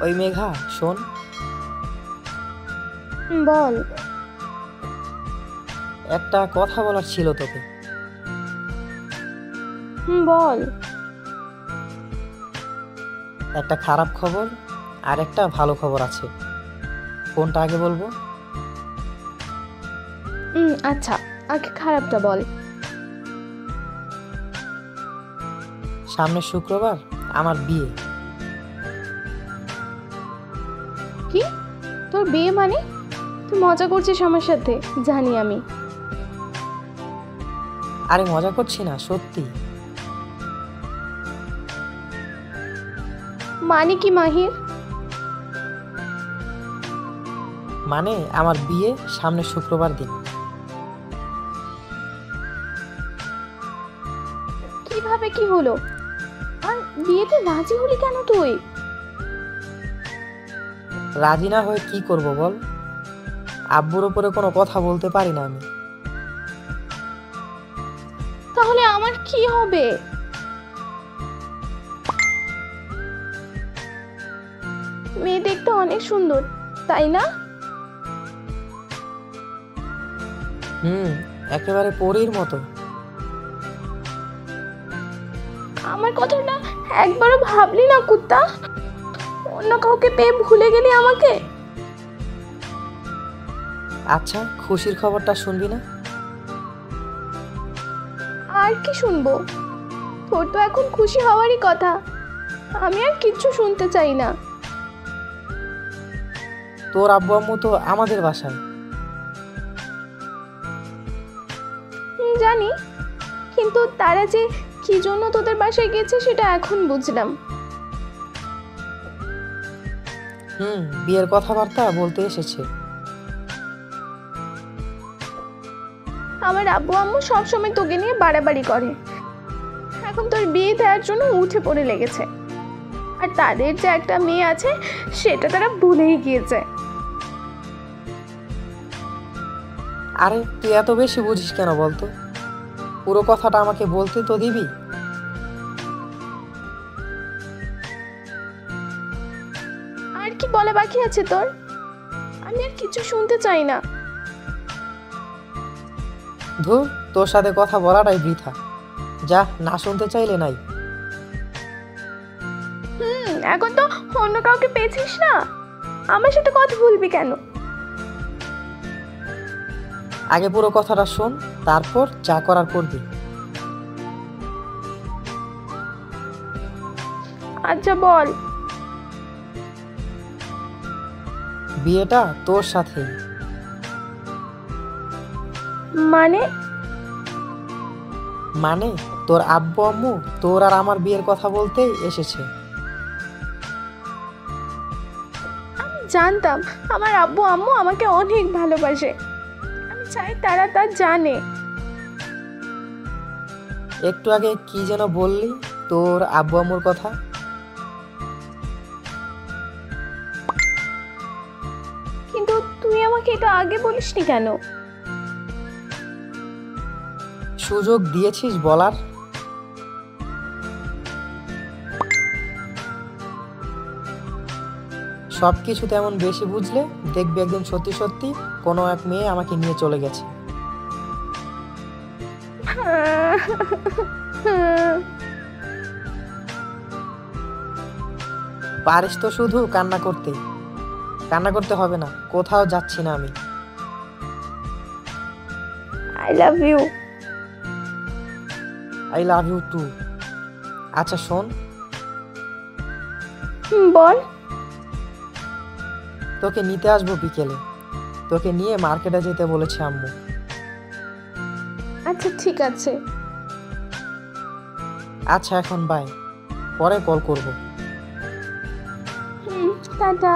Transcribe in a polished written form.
ওই মেঘা, শোন। বল। একটা কথা বলার ছিল তোকে। বল। একটা খারাপ খবর আর একটা ভালো খবর আছে। কোনটা আগে বলবো? আচ্ছা, আগে খারাপটা বল। সামনের শুক্রবার আমার বিয়ে। কি? তোর বিয়ে মানে? তুই মজা করছিস আমার সাথে, জানি আমি। আরে মজা করছি না, সত্যি। মানে কি মাহির? মানে আমার বিয়ে সামনের শুক্রবার দিন। কিভাবে কি হলো? আর বিয়েতে রাজি হলি কেন তুই? রাজি না হয়ে কি করব বল? আব্বুর উপরে কোনো কথা বলতে পারি না আমি। তাহলে আমার কি হবে? মেয়ে দেখতে অনেক সুন্দর, তাই না? একেবারে পরীর মতো। আমার কথাটা একবারও ভাবলি না কুত্তা? অন্য কাউকে পেয়ে ভুলে গেলি আমাকে? আচ্ছা, খুশির খবরটা শুনবি না? আর কি শুনবো? তোর তো এখন খুশি হওয়ারই কথা। আমি আর কিচ্ছু শুনতে চাই না। তোর আব্বু আম্মু তো আমাদের বাসায়। জানি, কিন্তু তারা যে কি জন্য তোদের বাসায় গেছে সেটা এখন বুঝলাম। বিয়ের কথাবার্তা বলতে এসেছে। আমার আব্বু আম্মু সবসময় তোকে নিয়ে বাড়াবাড়ি করে। এখন তোর বিয়ে দেওয়ার জন্য উঠে পড়ে লেগেছে। আর তাদের যে একটা মেয়ে আছে সেটা তারা ভুলেই গিয়েছে। আরে তুই এত বেশি বুঝিস কেন বলতো? পুরো কথাটা আমাকে বলতে তো দিবি? আর কি বলা বাকি আছে তোর? আমি আর কিছু শুনতে চাই না। ধুর, তোর সাথে কথা বলাটাই বৃথা। যা, না শুনতে চাইলে নাই। এখন তো অন্য কাউকে পেয়েছিস না, আমার সাথে কথা বলবি কেন? আগে পুরো কথাটা শোন, তারপর যা করার করবি। আচ্ছা বল। বিয়েটা তোর সাথেই। মানে? মানে তোর আব্বু আম্মু তোর আর আমার বিয়ের কথা বলতেই এসেছে। আমি জানতাম আমার আব্বু আম্মু আমাকে অনেক ভালোবাসে। আমি চাই তারা তা জানে। একটু আগে কি যেন বললি তোর আব্বু আম্মুর কথা? কিন্তু তুই আমাকে এটা আগে বলিসনি কেন? সুযোগ দিয়েছিস বলার। সবকিছু তেমন বেশি বুঝলে দেখবি একদিন সত্যি সত্যি কোনো এক মেয়ে আমাকে নিয়ে চলে গেছে। পারিস তো শুধু কান্না করতে। কান্না করতে হবে না, কোথাও যাচ্ছি না আমি। I love you. I love you too. আচ্ছা শোন, বল। তোকে নিতে আসবো বিকেলে। তোকে নিয়ে মার্কেটে যেতে বলেছে আম্মু। আচ্ছা ঠিক আছে। আচ্ছা এখন বাই, পরে কল করব। টাটা।